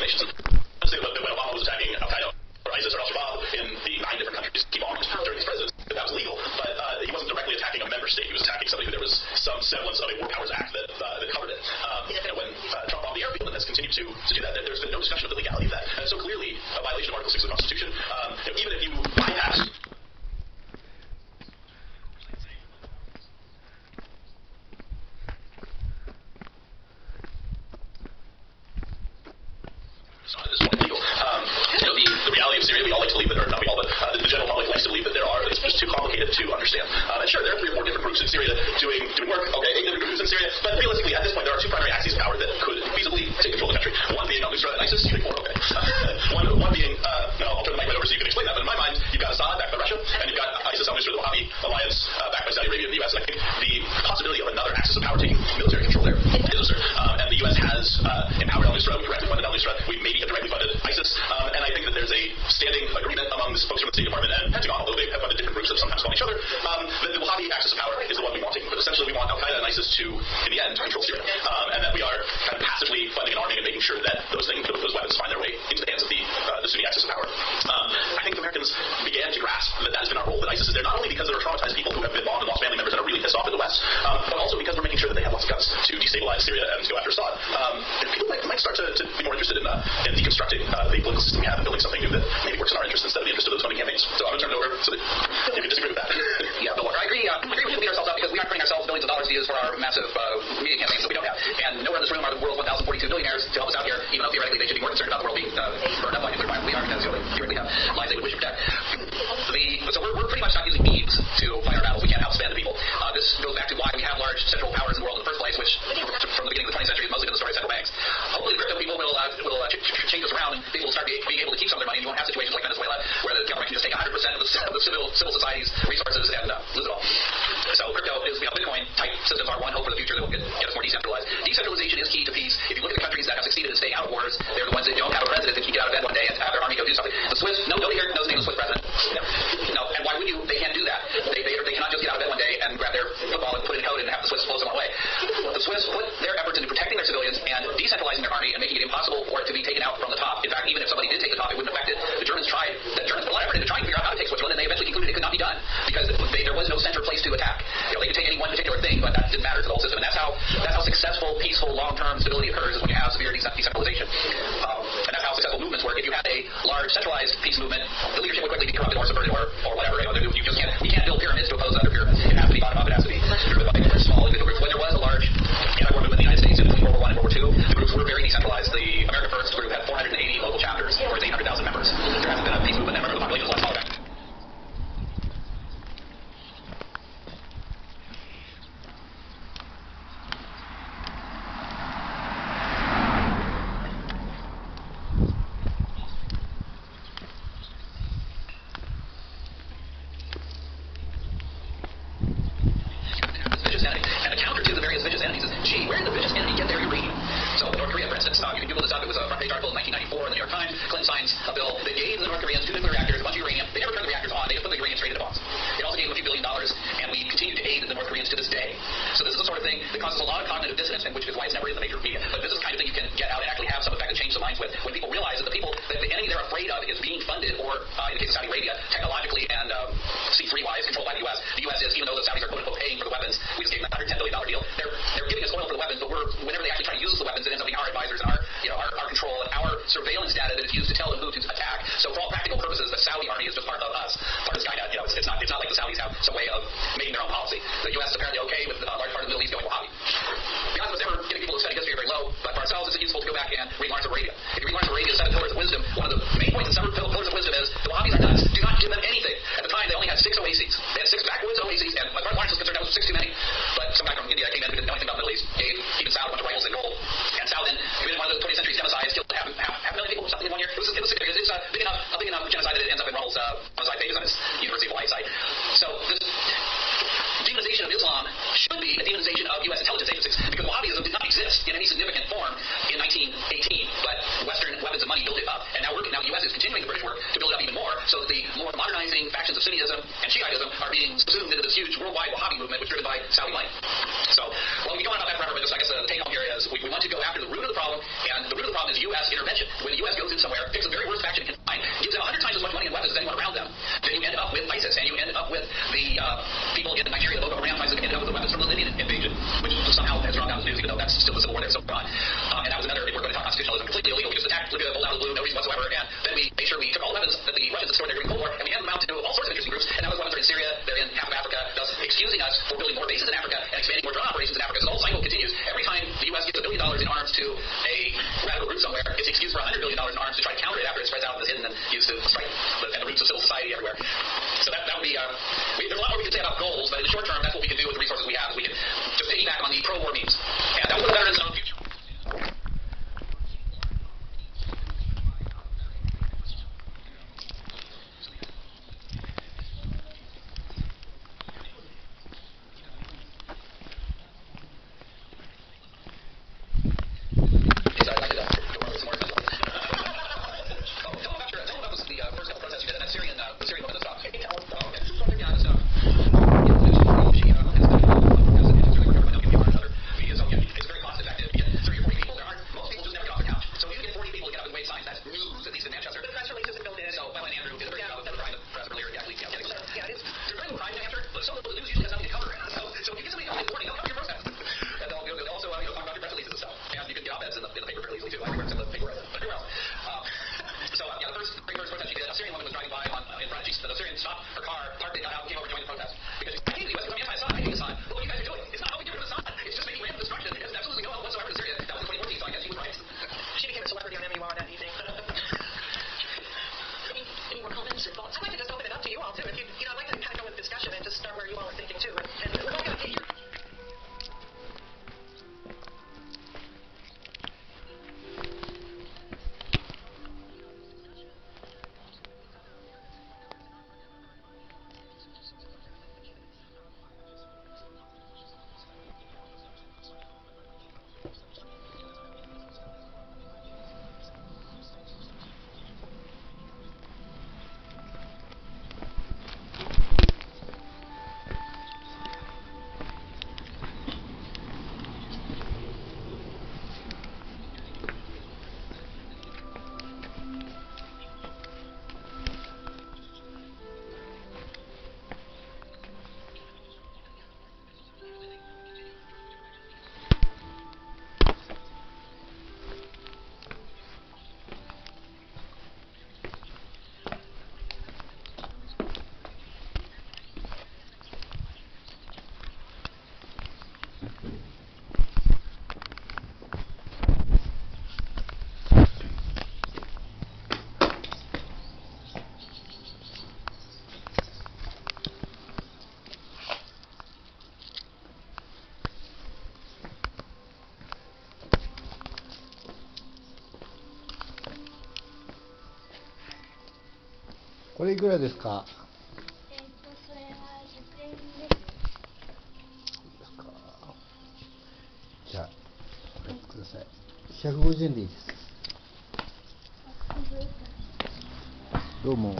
organizations. When Obama was attacking Al-Qaeda or ISIS or Al-Shabaab in the 9 different countries he bombed during his presidency, that was legal. But he wasn't directly attacking a member state. He was attacking somebody who there was some semblance of a War Powers Act that covered it. When Trump bombed the airfield and has continued to do that, there's been no discussion of the legality of that. And so clearly a violation of Article 6 of the Constitution. Even if you bypass the reality of Syria, we all like to believe that, or not we all, but the general public likes to believe that it's just too complicated to understand. And sure, there are 3 or 4 different groups in Syria doing work, okay, 8 different groups in Syria, but realistically, at this point, there are 2 primary axes of power that could feasibly take control of the country. One being al-Nusra and ISIS, you think 4, okay. One being, I'll turn the mic right over so you can explain that, but in my mind, you've got Assad backed by Russia, and you've got ISIS, al-Nusra, the Wahhabi alliance backed by Saudi Arabia and the U.S., and I think the possibility of another axis of power taking military control there is absurd. And the U.S. has empowered al-Nusra, we've directly funded al-Nusra, we maybe have directly funded ISIS, and I think that there's a standing agreement among the folks from the State Department and Pentagon, although they have funded different groups that sometimes fund each other, that the Wahhabi axis of power is the one we want taking. But essentially we want Al-Qaeda and ISIS to, in the end, control Syria. And that we are kind of passively funding and arming and making sure that those weapons find their way into the hands of the Sunni axis of power. I think Americans began to grasp that has been our role, that ISIS is there not only because there are traumatized people who have been bombed and lost family members and are really pissed off in the West, but also because we're making sure that they have lots of guts to destabilize Syria and to go after Assad. People might start to be more interested in deconstructing the political system we have and building something new that maybe works in our interest instead of the interest of those funding campaigns. So I'm going to turn it over so that you can disagree with that. Yeah, Bill Walker, I agree. We shouldn't beat ourselves up because we aren't putting ourselves billions of dollars to use for our massive media campaigns that we don't have. And nowhere in this room are the world's 1,042 billionaires to help us out here, even though theoretically they should be more concerned about the world being burned up by nuclear fire. We are, because they theoretically have lives they would wish to protect. So we're pretty much not using memes to fight our battles. We can't outspend the people. This goes back to why we have large central powers in the world in the first place, which from the beginning of the 20th century has mostly been the story of central banks. Hopefully the crypto people will change this around and people will start being able to keep some of their money, and you won't have situations like Venezuela where the government can just take 100% of the civil society's resources and lose it all. So crypto is, Bitcoin type systems are one hope for the future that will get us more decentralized. Decentralization is key to peace. If you look at the countries that have succeeded in staying out of wars, they're the ones that don't have a president that can get out of bed one day and have their army go do something. The Swiss, nobody here knows the name of the Swiss president. No, and why would you? They can't do that. They cannot just get out of bed one day and grab their football and put it in code and have the Swiss blow someone away. The Swiss put their efforts into protecting their civilians and decentralizing their army and making it impossible for it to be taken out from the top. In fact, even if somebody did take the top, it wouldn't affect it. The Germans put a lot of effort into trying to figure out how to take Switzerland, and they eventually concluded it could not be done because there was no center place to attack. They could take any one particular thing, but that didn't matter to the whole system. And that's how successful, peaceful, long-term stability occurs, is when you have severe decentralization. And that's how successful movements work. If you had a large centralized peace movement, the leadership would quickly be corrupted or subverted or whatever. We can't build pyramids to oppose other pyramids. It has to be bottom up. It has to be driven by small individual groups. When there was a large anti-war movement in the United States in between World War I and World War II, the groups were very decentralized. The America First group had 480 local chapters for its 800,000 members. There hasn't been a peace movement that the population is less smaller back. We want to go after the root of the problem, and the root of the problem is U.S. U.S. intervention. When the U.S. goes in somewhere, picks the very worst faction it can find, gives them 100 times as much money and weapons as anyone around them, then you end up with ISIS, and you end up with the people in Nigeria, the Boko Haram fighters, that ended up with the weapons from the Libyan invasion, which somehow has drawn down the news, even though that's still the civil war there, so on. And that was another, if we're going to talk constitutionalism, completely illegal. We just attacked Libya, pulled out of the blue, no reason whatsoever, and then we made sure we took all the weapons that the Russians had stored there during the Cold War, and we handed them out to all sorts of interesting groups, and now those weapons are in Syria, they're in half of Africa, thus excusing us for building more bases in Africa and expanding more drone operations in Africa. So the whole cycle continues. Every time the U.S. gives $1 billion in arms to a radical group somewhere, it's excused for $100 billion in arms to try to counter it after it spreads out and is hidden and used to strike the roots of civil society everywhere. So that would be, there's a lot more we can say about goals, but in the short term, that's what we can do with the resources we have, is we can just piggyback on the pro-war means. And that will put the veterans in the future.これいくらですか？それは100円です。じゃあ、これください。150円でいいです。どうも。